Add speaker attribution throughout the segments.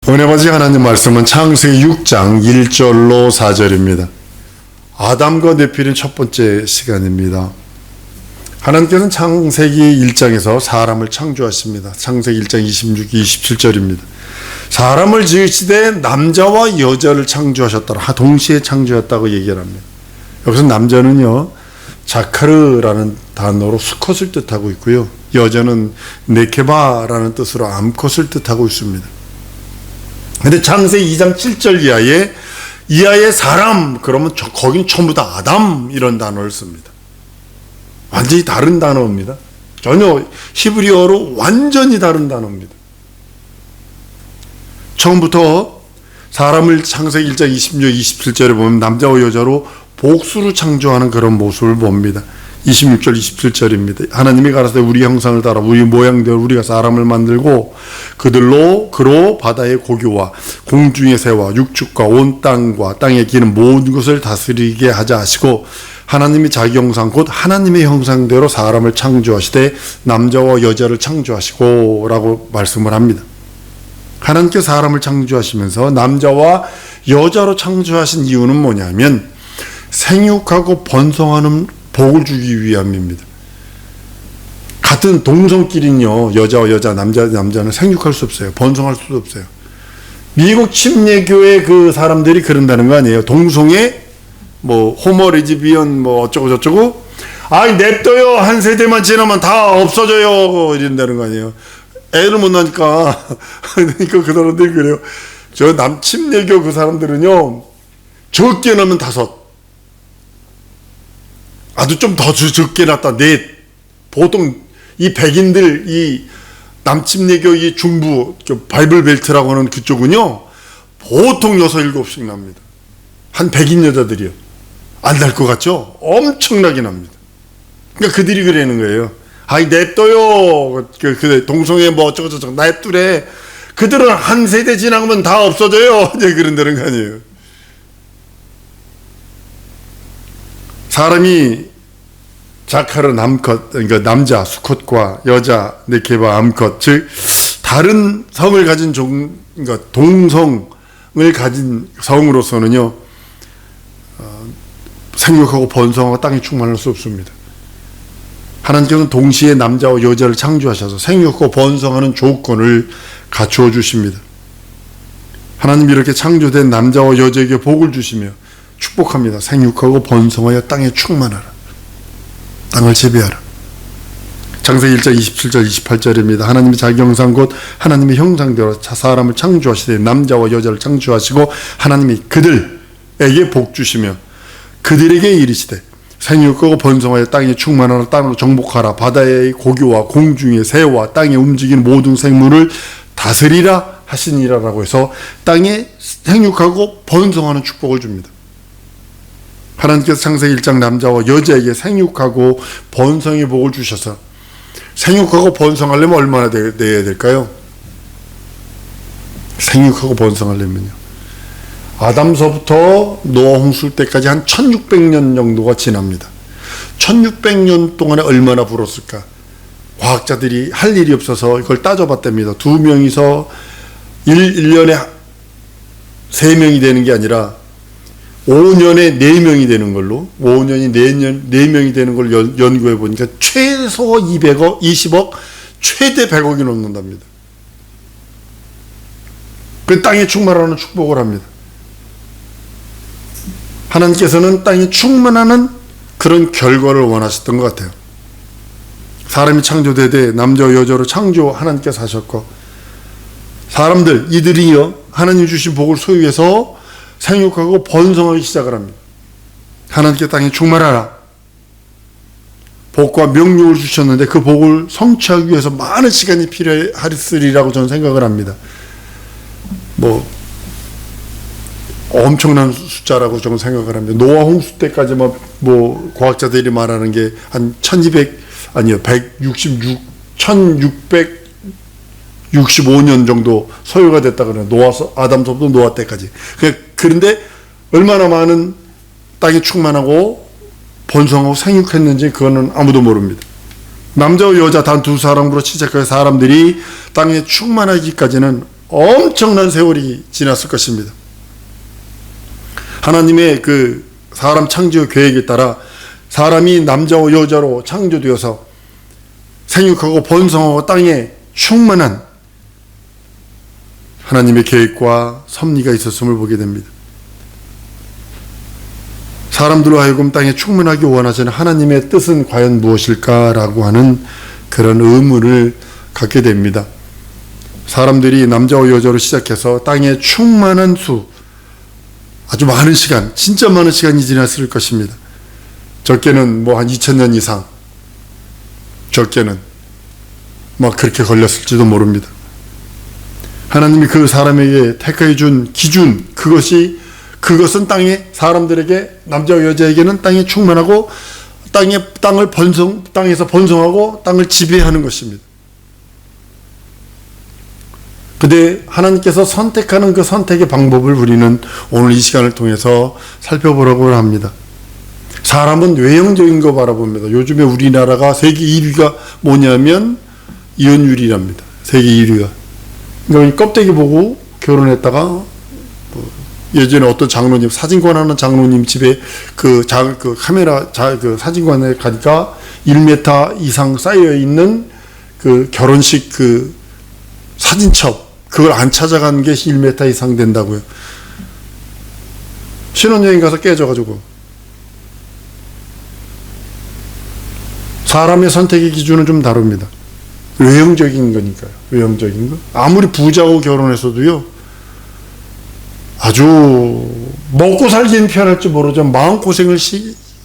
Speaker 1: 은혜 받으신 하나님 말씀은 창세기 6장 1절로 4절입니다. 아담과 네필인 첫 번째 시간입니다. 하나님께서는 창세기 1장에서 사람을 창조하십니다. 창세기 1장 26, 27절입니다. 사람을 지으시되 남자와 여자를 창조하셨더라. 동시에 창조했다고 얘기를 합니다. 여기서 남자는요, 자카르라는 단어로 수컷을 뜻하고 있고요. 여자는 네케바라는 뜻으로 암컷을 뜻하고 있습니다. 근데 창세기 2장 7절 이하에 사람, 그러면 거긴 전부 다 아담 이런 단어를 씁니다. 완전히 다른 단어입니다. 전혀 히브리어로 완전히 다른 단어입니다. 처음부터 사람을 창세기 1장 26, 27절에 보면 남자와 여자로 복수로 창조하는 그런 모습을 봅니다. 26절, 27절입니다. 하나님이 가라사대 우리 형상을 따라 우리 모양대로 우리가 사람을 만들고 그로 바다의 고기와 공중의 새와 육축과 온 땅과 땅에 기는 모든 것을 다스리게 하자 하시고 하나님이 자기 형상 곧 하나님의 형상대로 사람을 창조하시되 남자와 여자를 창조하시고 라고 말씀을 합니다. 하나님께 사람을 창조하시면서 남자와 여자로 창조하신 이유는 뭐냐면 생육하고 번성하는 복을 주기 위함입니다. 같은 동성끼리는요, 여자와 여자, 남자는 생육할 수 없어요. 번성할 수도 없어요. 미국 침례교회 그 사람들이 그런다는 거 아니에요. 동성애, 호모 레즈비언, 어쩌고저쩌고. 아이, 냅둬요. 한 세대만 지나면 다 없어져요. 이런다는 거 아니에요. 애를 못 낳으니까. 그러니까 그 사람들이 그래요. 저 침례교 그 사람들은요, 적게 낳으면 5. 아주 좀 더 적게 낳다 4. 보통 이 백인들, 이 남침례교 이 중부 바이블 벨트라고 하는 그쪽은요 보통 6, 7씩 납니다. 한 백인 여자들이요. 안 날 것 같죠? 엄청나게 납니다. 그러니까 그들이 그러는 거예요. 아이, 냅둬요. 그 동성애 어쩌고저쩌고 냅두래. 그들은 한 세대 지나면 다 없어져요. 이제 그런다는 거 아니에요. 사람이 자카르 암컷, 그러니까 남자 수컷과 여자 네케바 암컷, 즉 다른 성을 가진 그러니까 동성을 가진 성으로서는요, 생육하고 번성하고 땅에 충만할 수 없습니다. 하나님께서는 동시에 남자와 여자를 창조하셔서 생육하고 번성하는 조건을 갖추어 주십니다. 하나님이 이렇게 창조된 남자와 여자에게 복을 주시며 축복합니다. 생육하고 번성하여 땅에 충만하라. 땅을 재배하라. 창세기 1장 27절 28절입니다. 하나님이 자기 형상 곧 하나님의 형상대로 사람을 창조하시되 남자와 여자를 창조하시고 하나님이 그들에게 복 주시며 그들에게 이르시되 생육하고 번성하여 땅에 충만하라. 땅을 정복하라. 바다의 고기와 공중의 새와 땅에 움직이는 모든 생물을 다스리라 하시니라라고 해서 땅에 생육하고 번성하는 축복을 줍니다. 하나님께서 창세기 1장 남자와 여자에게 생육하고 번성의 복을 주셔서 생육하고 번성하려면 얼마나 돼야 될까요? 생육하고 번성하려면요, 아담서부터 노아 홍수 때까지 한 1600년 정도가 지납니다. 1600년 동안에 얼마나 불었을까? 과학자들이 할 일이 없어서 이걸 따져봤답니다. 2명이서 1년에 3명이 되는 게 아니라 5년에 4명이 되는 걸로, 5년이 4명이 되는 걸 연구해 보니까 최소 200억, 20억, 최대 100억이 넘는답니다. 그 땅에 충만하는 축복을 합니다. 하나님께서는 땅에 충만하는 그런 결과를 원하셨던 것 같아요. 사람이 창조되되 남자와 여자로 창조 하나님께서 하셨고, 사람들, 이들이요, 하나님 주신 복을 소유해서 생육하고 번성하기 시작을 합니다. 하나님께 땅에 충만하라. 복과 명령을 주셨는데 그 복을 성취하기 위해서 많은 시간이 필요하리라고 저는 생각을 합니다. 엄청난 숫자라고 저는 생각을 합니다. 노아 홍수 때까지만 과학자들이 말하는 게 한 1665년 정도 소요가 됐다 그래요. 아담서부터 노아 때까지. 그런데 얼마나 많은 땅이 충만하고 번성하고 생육했는지 그거는 아무도 모릅니다. 남자와 여자 단 2사람으로 시작해서 사람들이 땅에 충만하기까지는 엄청난 세월이 지났을 것입니다. 하나님의 그 사람 창조 계획에 따라 사람이 남자와 여자로 창조되어서 생육하고 번성하고 땅에 충만한 하나님의 계획과 섭리가 있었음을 보게 됩니다. 사람들로 하여금 땅에 충만하게 원하시는 하나님의 뜻은 과연 무엇일까라고 하는 그런 의문을 갖게 됩니다. 사람들이 남자와 여자로 시작해서 땅에 충만한 수, 아주 많은 시간, 진짜 많은 시간이 지났을 것입니다. 적게는 뭐 한 2000년 이상, 적게는 막 그렇게 걸렸을지도 모릅니다. 하나님이 그 사람에게 택하여 준 기준, 그것은 땅에 사람들에게, 남자와 여자에게는 땅이 충만하고 땅에서 번성하고 땅을 지배하는 것입니다. 근데 하나님께서 선택하는 그 선택의 방법을 우리는 오늘 이 시간을 통해서 살펴보려고 합니다. 사람은 외형적인 거 바라봅니다. 요즘에 우리나라가 세계 1위가 뭐냐면 이혼율이랍니다. 세계 1위가. 그러니까 껍데기 보고 결혼했다가 예전에 어떤 장로님, 사진관 하는 장로님 집에 그 사진관에 가니까 1m 이상 쌓여 있는 그 결혼식 그 사진첩, 그걸 안 찾아간 게 1m 이상 된다고요. 신혼여행 가서 깨져가지고. 사람의 선택의 기준은 좀 다릅니다. 외형적인 거니까요. 외형적인 거. 아무리 부자하고 결혼해서도요, 아주 먹고 살기엔 편할지 모르죠. 마음고생을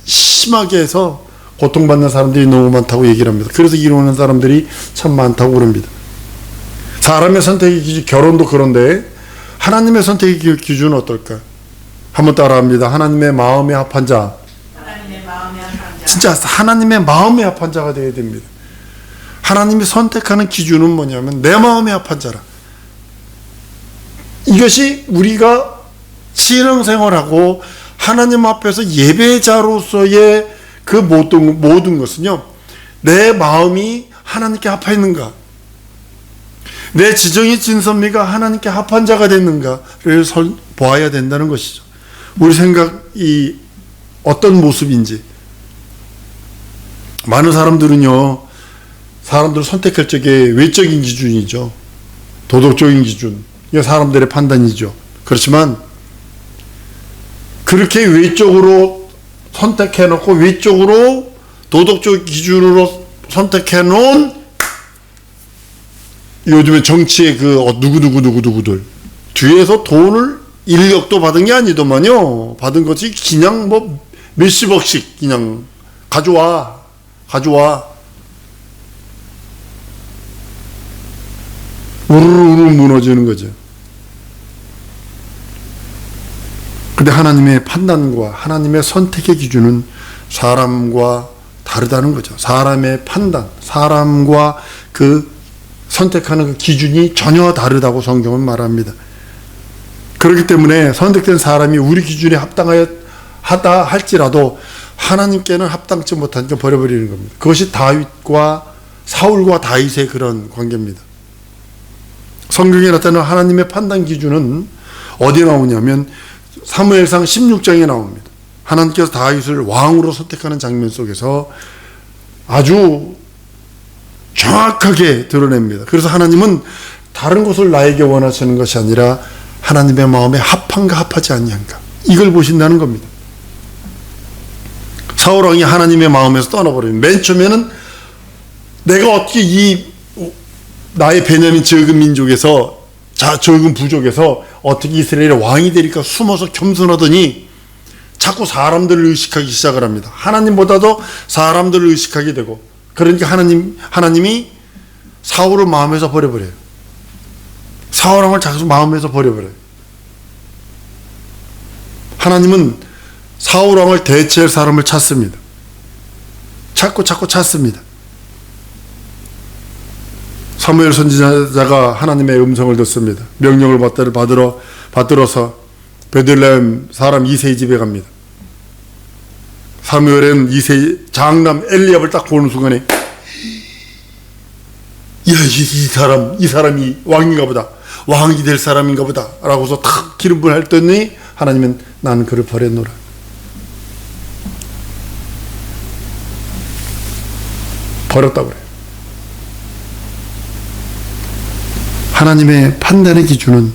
Speaker 1: 심하게 해서 고통받는 사람들이 너무 많다고 얘기를 합니다. 그래서 이혼하는 사람들이 참 많다고 그럽니다. 사람의 선택의 기준, 결혼도 그런데 하나님의 선택의 기준은 어떨까? 한번 따라합니다. 하나님의 마음에 합한 자.
Speaker 2: 하나님의 마음에 합한 자.
Speaker 1: 진짜 하나님의 마음에 합한 자가 되어야 됩니다. 하나님이 선택하는 기준은 뭐냐면 내 마음에 합한 자라. 이것이 우리가 신앙생활하고 하나님 앞에서 예배자로서의 그 모든 것은요, 내 마음이 하나님께 합하 있는가, 내 지정의 진선미가 하나님께 합한 자가 됐는가를 보아야 된다는 것이죠. 우리 생각이 어떤 모습인지. 많은 사람들은요, 사람들을 선택할 적에 외적인 기준이죠. 도덕적인 기준. 이게 사람들의 판단이죠. 그렇지만 그렇게 외적으로 선택해놓고 외적으로 도덕적 기준으로 선택해놓은 요즘에 정치의 그 누구들 뒤에서 돈을 인력도 받은 게 아니더만요. 받은 것이 그냥 뭐 몇십억씩 그냥 가져와 우르르 무너지는 거죠. 근데 하나님의 판단과 하나님의 선택의 기준은 사람과 다르다는 거죠. 사람의 판단, 사람과 그 선택하는 그 기준이 전혀 다르다고 성경은 말합니다. 그렇기 때문에 선택된 사람이 우리 기준에 합당하다 할지라도 하나님께는 합당치 못하니까 버려버리는 겁니다. 그것이 사울과 다윗의 그런 관계입니다. 성경에 나타나는 하나님의 판단 기준은 어디에 나오냐면 사무엘상 16장에 나옵니다. 하나님께서 다윗을 왕으로 선택하는 장면 속에서 아주 정확하게 드러냅니다. 그래서 하나님은 다른 것을 나에게 원하시는 것이 아니라 하나님의 마음에 합한가 합하지 않냐인가, 이걸 보신다는 겁니다. 사울왕이 하나님의 마음에서 떠나버리면 맨 처음에는 내가 어떻게 나의 베냐민 적은 민족에서 적은 부족에서 어떻게 이스라엘의 왕이 되니까 숨어서 겸손하더니 자꾸 사람들을 의식하기 시작을 합니다. 하나님보다도 사람들을 의식하게 되고, 그러니까 하나님이 사울을 마음에서 버려버려요. 사울왕을 자꾸 마음에서 버려버려요. 하나님은 사울왕을 대체할 사람을 찾습니다. 자꾸 찾습니다. 사무엘 선지자가 하나님의 음성을 듣습니다. 명령을 받들어서 베들레헴 사람 이새의 집에 갑니다. 사무엘은 이새의 장남 엘리압을 딱 보는 순간에, 야, 이 사람이 왕인가 보다. 왕이 될 사람인가 보다 라고서 탁 기름 부을 했더니 하나님은 나는 그를 버렸노라. 버렸다고 그래요. 하나님의 판단의 기준은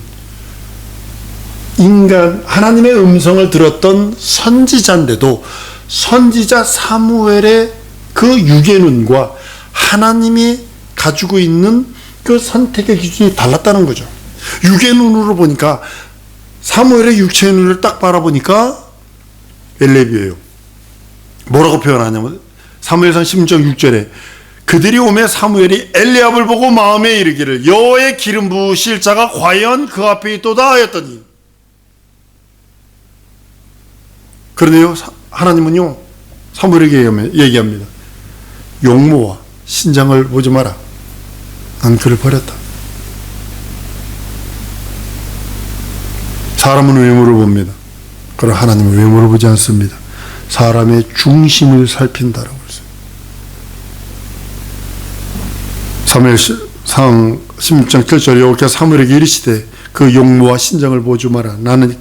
Speaker 1: 하나님의 음성을 들었던 선지자인데도 선지자 사무엘의 그 육의 눈과 하나님이 가지고 있는 그 선택의 기준이 달랐다는 거죠. 육의 눈으로 보니까 사무엘의 육체의 눈을 딱 바라보니까 엘레비예요. 뭐라고 표현하냐면 사무엘상 16장 6절에 그들이 오매 사무엘이 엘리압을 보고 마음에 이르기를 여호와의 기름 부으실 자가 과연 그 앞에 있도다 하였더니, 그러네요. 하나님은요 사무엘에게 얘기합니다. 용모와 신장을 보지 마라. 난 그를 버렸다. 사람은 외모를 봅니다. 그러나 하나님은 외모를 보지 않습니다. 사람의 중심을 살핀다라고 했어요. 사무엘상 16장 7절에 여호와께서 사무엘에게 이르시되 그 용모와 신장을 보지 마라. 나는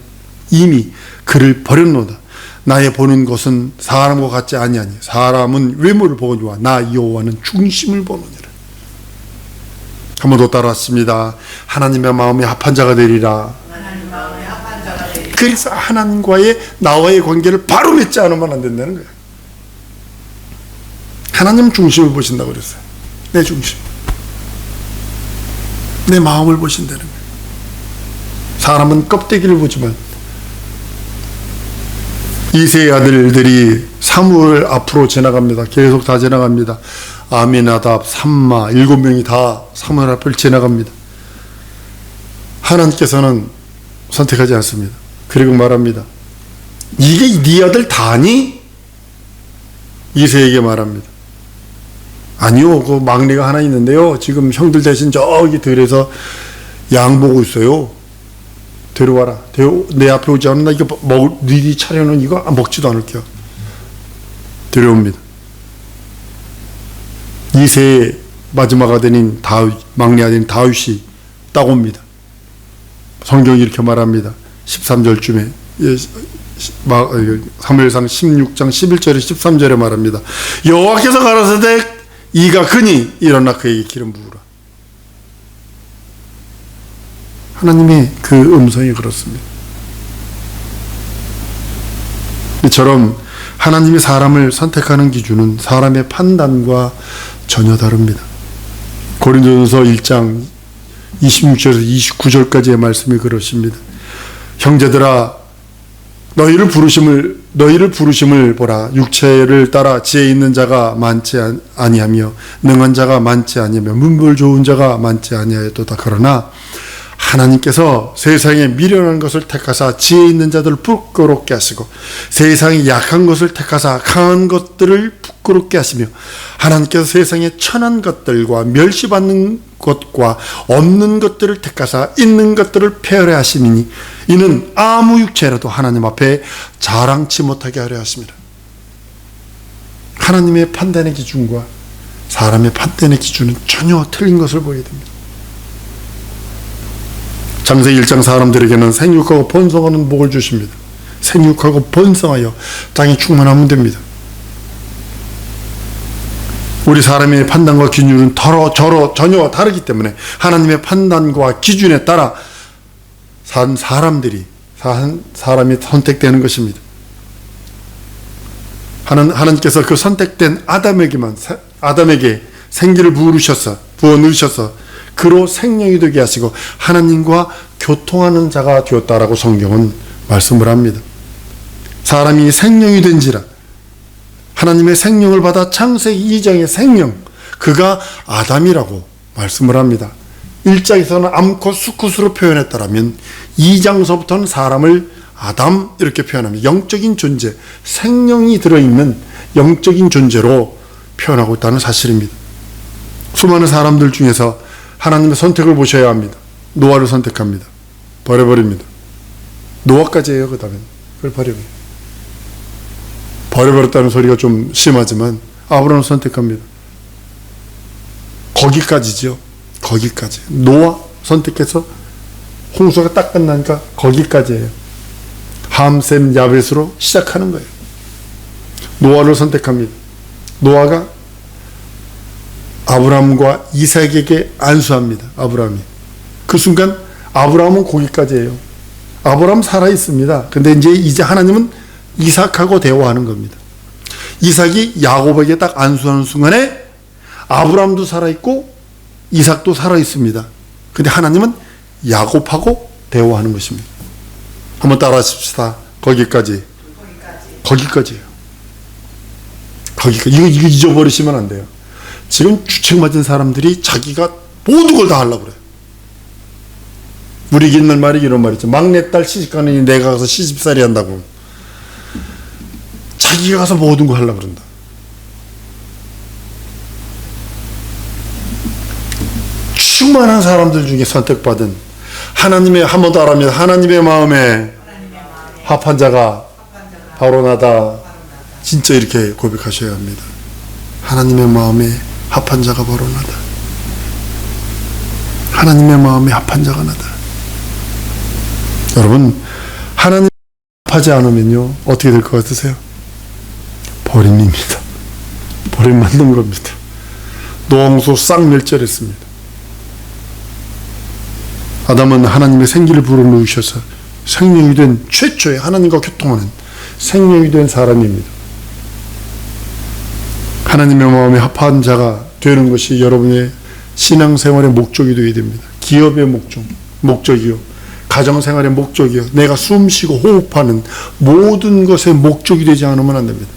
Speaker 1: 이미 그를 버렸노다. 나의 보는 것은 사람과 같지 아니하니 사람은 외모를 보거니와 나 여호와는 중심을 보느니라. 한 번 더 따라왔습니다. 하나님의 마음에 합한 자가 되리라.
Speaker 2: 하나님 마음에 합한 자가 되리라.
Speaker 1: 그래서 하나님과의 나와의 관계를 바로 맺지 않으면 안 된다는 거예요. 하나님 중심을 보신다고 그랬어요. 내 중심, 내 마음을 보신다는 거예요. 사람은 껍데기를 보지만 이세의 아들들이 사무엘 앞으로 지나갑니다. 계속 다 지나갑니다. 아미나답, 삼마 7명이 다 사무엘 앞을 지나갑니다. 하나님께서는 선택하지 않습니다. 그리고 말합니다. 이게 네 아들 다니? 이세에게 말합니다. 아니요, 그 막내가 하나 있는데요. 지금 형들 대신 저기 들에서 양 보고 있어요. 데려와라. 내 앞에 오지 않으면 나 이거 니네 차려놓은 이거 먹지도 않을게요. 데려옵니다. 이세의 마지막 아들인 다윗, 막내 아들인 다윗이 딱 옵니다. 성경이 이렇게 말합니다. 13절쯤에 사무엘상 16장 11절에 13절에 말합니다. 여호와께서 가라사대 이가 크니 일어나 그에게 기름 부으라. 하나님의 그 음성이 그렇습니다. 이처럼 하나님이 사람을 선택하는 기준은 사람의 판단과 전혀 다릅니다. 고린도전서 1장 26절에서 29절까지의 말씀이 그러십니다. 형제들아 너희를 부르심을 보라. 육체를 따라 지혜 있는 자가 많지 아니하며 능한 자가 많지 아니하며 문벌 좋은 자가 많지 아니하였도다. 그러나 하나님께서 세상에 미련한 것을 택하사 지혜 있는 자들을 부끄럽게 하시고 세상에 약한 것을 택하사 강한 것들을 부끄럽게 하시며 하나님께서 세상에 천한 것들과 멸시받는 것과 없는 것들을 택하사 있는 것들을 폐하려 하시니 이는 아무 육체라도 하나님 앞에 자랑치 못하게 하려 하십니다. 하나님의 판단의 기준과 사람의 판단의 기준은 전혀 틀린 것을 보게 됩니다. 창세기 1장 사람들에게는 생육하고 번성하는 복을 주십니다. 생육하고 번성하여 땅이 충만하면 됩니다. 우리 사람의 판단과 기준은 전혀 다르기 때문에 하나님의 판단과 기준에 따라 사람이 선택되는 것입니다. 하나님께서 그 선택된 아담에게 생기를 부어 넣으셔서 그로 생명이 되게 하시고 하나님과 교통하는 자가 되었다라고 성경은 말씀을 합니다. 사람이 생명이 된지라 하나님의 생명을 받아 창세기 2장의 생명 그가 아담이라고 말씀을 합니다. 1장에서는 암컷 수컷으로 표현했다라면 2장서부터는 사람을 아담 이렇게 표현합니다. 영적인 존재, 생명이 들어있는 영적인 존재로 표현하고 있다는 사실입니다. 수많은 사람들 중에서 하나님의 선택을 보셔야 합니다. 노아를 선택합니다. 버려버립니다. 노아까지 해요. 그 다음에 그걸 버려버렸다는 소리가 좀 심하지만 아브라함을 선택합니다. 거기까지죠. 거기까지 노아 선택해서 홍수가 딱 끝나니까 거기까지예요. 함셈 야벳으로 시작하는 거예요. 노아를 선택합니다. 노아가 아브라함과 이삭에게 안수합니다. 아브라함이. 그 순간 아브라함은 거기까지예요. 아브라함 살아 있습니다. 근데 이제 하나님은 이삭하고 대화하는 겁니다. 이삭이 야곱에게 딱 안수하는 순간에 아브라함도 살아 있고 이삭도 살아 있습니다. 근데 하나님은 야곱하고 대화하는 것입니다. 한번 따라하십시다. 거기까지. 거기까지예요. 거기까지. 이거 잊어버리시면 안 돼요. 지금 주책 맞은 사람들이 자기가 모든 걸 다 하려고 그래요. 우리 옛날 말이 이런 말이죠. 막내딸 시집가느니 내가 가서 시집살이 한다고. 자기가 가서 모든 걸 하려고 그런다. 충만한 사람들 중에 선택받은 하나님의, 한 번 더 하랍니다. 하나님의 마음에 합한 자가 바로 나다. 진짜 이렇게 고백하셔야 합니다. 하나님의 마음에 합한 자가 바로 나다. 하나님의 마음에 합한 자가 나다. 여러분, 하나님 합하지 않으면요 어떻게 될 것 같으세요? 버림입니다. 버림받는 겁니다. 노홍수 싹 멸절했습니다. 아담은 하나님의 생기를 불어넣으셔서 생명이 된 최초의 하나님과 교통하는 생명이 된 사람입니다. 하나님의 마음에 합한 자가 되는 것이 여러분의 신앙생활의 목적이 되어야 됩니다. 기업의 목적이요. 가정생활의 목적이요. 내가 숨쉬고 호흡하는 모든 것의 목적이 되지 않으면 안 됩니다.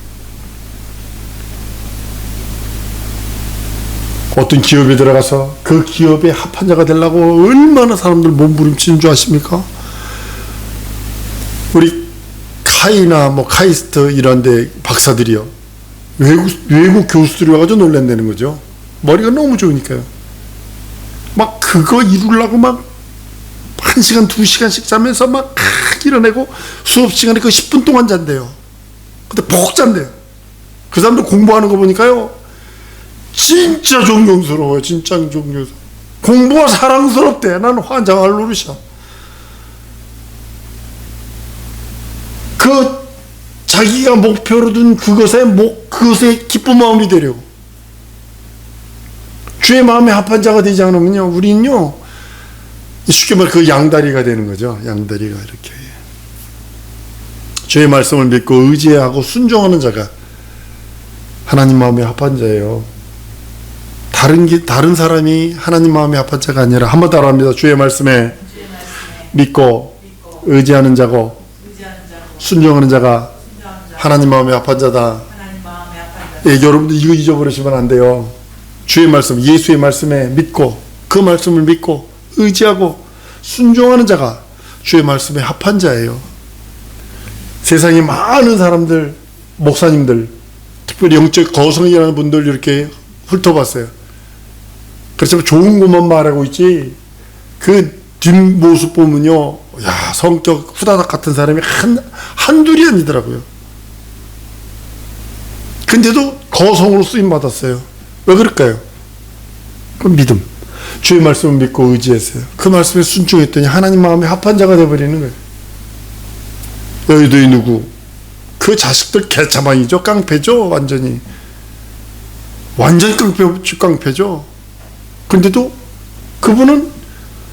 Speaker 1: 어떤 기업에 들어가서 그 기업에 합한 자가 되려고 얼마나 사람들 몸부림치는 줄 아십니까? 우리 카이나 카이스트 이런 데 박사들이요. 외국 교수들이 와가지고 놀란다는 거죠. 머리가 너무 좋으니까요. 막 그거 이루려고 막 1시간, 2시간씩 자면서 막 일어내고 수업 시간에 그 10분 동안 잔대요. 근데 푹 잔대요. 그 사람들 공부하는 거 보니까요. 진짜 존경스러워요. 진짜 존경스러워. 공부가 사랑스럽대. 나는 환장할 노릇이야. 그 자기가 목표로 둔 그것에 기쁜 마음이 되려고. 주의 마음에 합한 자가 되지 않으면요, 우리는요, 쉽게 말해 그 양다리가 되는 거죠. 양다리가 이렇게. 주의 말씀을 믿고 의지하고 순종하는 자가 하나님 마음에 합한 자예요. 다른 사람이 하나님 마음에 합한 자가 아니라, 한번 따라합니다. 주의 말씀에 믿고 의지하는 자고 순종하는 자가 하나님 마음에 합한 자다. 예, 여러분들 이거 잊어버리시면 안 돼요. 주의 말씀, 예수의 말씀에 믿고 그 말씀을 믿고 의지하고 순종하는 자가 주의 말씀에 합한 자예요. 세상에 많은 사람들, 목사님들, 특별히 영적 거성이라는 분들 이렇게 훑어봤어요. 그렇지만 좋은 것만 말하고 있지 그 뒷모습 보면요, 야, 성격 후다닥 같은 사람이 한둘이 아니더라고요. 근데도 거성으로 쓰임받았어요. 왜 그럴까요? 그 믿음. 주의 말씀을 믿고 의지했어요. 그 말씀에 순종했더니 하나님 마음에 합한 자가 되어버리는 거예요. 너희들이 누구? 그 자식들 개차방이죠. 깡패죠. 완전히 깡패죠. 근데도 그분은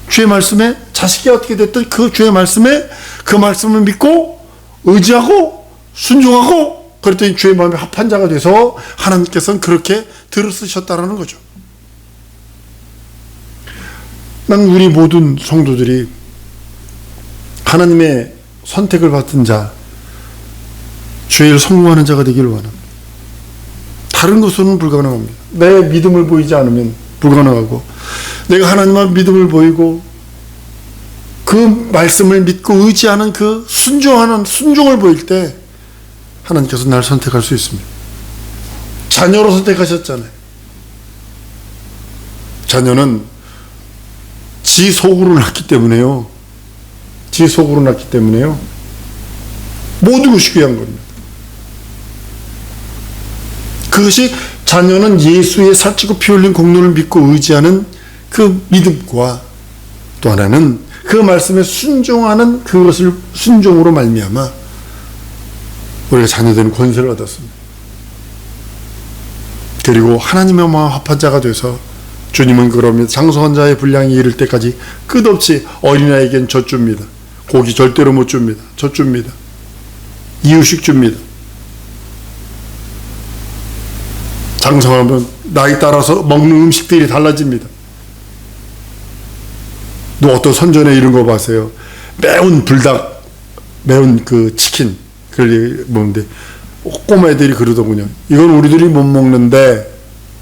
Speaker 1: 주의 말씀에, 자식이 어떻게 됐든 그 주의 말씀에 그 말씀을 믿고 의지하고 순종하고, 그랬더니 주의 마음에 합한 자가 돼서 하나님께서는 그렇게 들으셨다라는 거죠. 난 우리 모든 성도들이 하나님의 선택을 받은 자, 죄를 성공하는 자가 되기를 원합니다. 다른 것은 불가능합니다. 내 믿음을 보이지 않으면 불가능하고, 내가 하나님의 믿음을 보이고 그 말씀을 믿고 의지하는 그 순종을 보일 때 하나님께서 날 선택할 수 있습니다. 자녀로 선택하셨잖아요. 자녀는 지 속으로 낳기 때문에요. 모든 것이 귀한 겁니다. 그것이, 자녀는 예수의 살찌고 피 흘린 공로를 믿고 의지하는 그 믿음과, 또 하나는 그 말씀에 순종하는 그것을 순종으로 말미암아 우리가 자녀되는 권세를 얻었습니다. 그리고 하나님의 마음 합한 자가 돼서 주님은 그럽니다. 장성한 자의 분량이 이를 때까지 끝없이 어린아이에겐 젖줍니다. 고기 절대로 못 줍니다. 젖줍니다. 이유식 줍니다. 장성하면 나이 따라서 먹는 음식들이 달라집니다. 또 어떤 선전에 이런 거 봤어요. 매운 불닭, 매운 그 치킨 그걸 먹는데 꼬마 애들이 그러더군요. 이건 우리들이 못 먹는데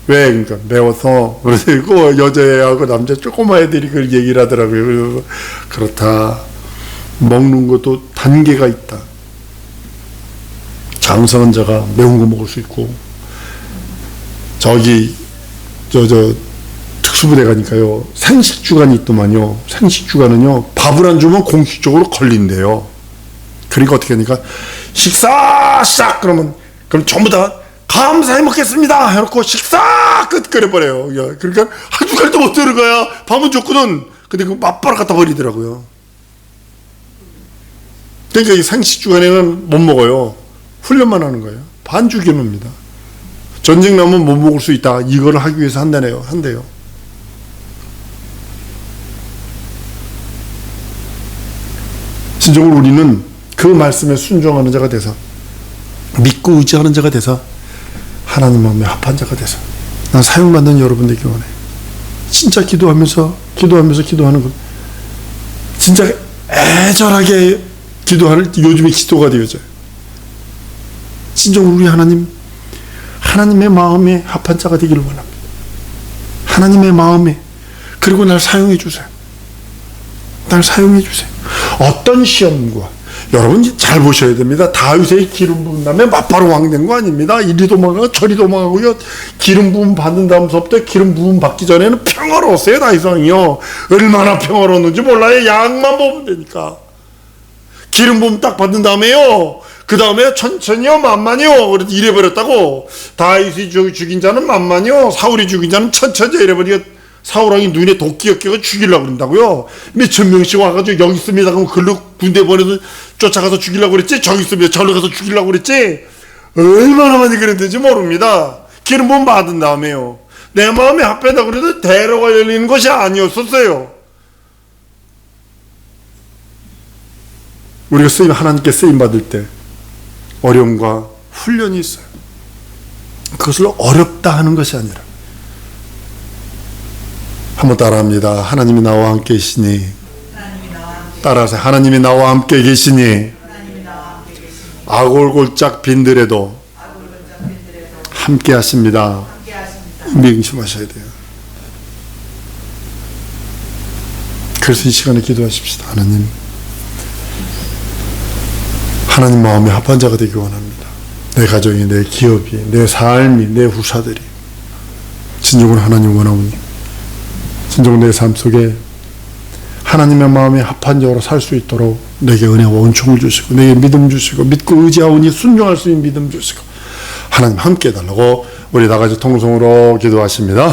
Speaker 1: 왜? 그러니까 매워서. 그래서 여자애하고 남자 조그마 애들이 그걸 얘기를 하더라고요. 그렇다. 먹는 것도 단계가 있다. 장성한 자가 매운 거 먹을 수 있고, 저기 특수부대 가니까요, 생식주간이 있더만요. 생식주간은요, 밥을 안 주면 공식적으로 걸린대요. 그러니까 어떻게 하니까 식사 시작 그럼 전부 다 감사히 먹겠습니다 해놓고 식사 끝 끓여버려요. 그러니까 한 숟갈도 못 들은 거야. 밥은 줬거든. 근데 그 맞바로 갖다 버리더라고요. 그러니까 이 생식주간에는 못 먹어요. 훈련만 하는 거예요. 반죽이 놉니다. 전쟁 나면 못 먹을 수 있다. 이거를 하기 위해서 한대요. 진정으로 우리는 그 말씀에 순종하는 자가 돼서, 믿고 의지하는 자가 돼서, 하나님 마음에 합한 자가 돼서 난 사용받는 여러분 되기 원해. 진짜 기도하면서 기도하는 것, 진짜 애절하게 기도하는, 요즘에 기도가 되어져요. 진정으로 우리 하나님의 마음에 합한 자가 되기를 원합니다. 하나님의 마음에. 그리고 날 사용해 주세요. 어떤 시험과, 여러분 잘 보셔야 됩니다. 다윗의 기름 부은 다음에 맞바로 왕 된 거 아닙니다. 이리 도망가고 저리 도망가고요. 기름 부음 받는 다음서부터 기름 부음 받기 전에는 평화로웠어요. 다윗 왕이요. 얼마나 평화로웠는지 몰라요. 양만 보면 되니까. 기름 부음 딱 받은 다음에요, 그 다음에 천천히요, 만만히요. 그래서 이래버렸다고. 다윗이 죽인 자는 만만히요, 사울이 죽인 자는 천천히 이래버리고, 사울왕이 눈에 도끼 껴서 죽이려고 그런다고요. 몇천 명씩 와가지고 여기 있습니다. 그럼 글로 군대 보내서 쫓아가서 죽이려고 그랬지. 저기 있습니다. 저리 가서 죽이려고 그랬지. 얼마나 많이 그랬는지 모릅니다. 기름 부음 받은 다음에요. 내 마음에 합하다고 그래도 대로가 열리는 것이 아니었었어요. 우리가 하나님께 쓰임받을 때 어려움과 훈련이 있어요. 그것을 어렵다 하는 것이 아니라, 한번 따라합니다. 하나님이 나와 함께 계시니. 따라하세요. 하나님이 나와 함께 계시니 아골골짝 빈들에도 함께 하십니다. 명심하셔야 돼요. 그래서 이 시간에 기도하십시다. 하나님 마음에 합한 자가 되기 원합니다. 내 가정이, 내 기업이, 내 삶이, 내 후사들이 진정으로 하나님 원하오니, 진정 내 삶 속에 하나님의 마음에 합한 자로 살 수 있도록 내게 은혜와 은총을 주시고, 내게 믿음 주시고, 믿고 의지하오니 순종할 수 있는 믿음 주시고, 하나님 함께 해달라고 우리 다같이 통성으로 기도하십니다.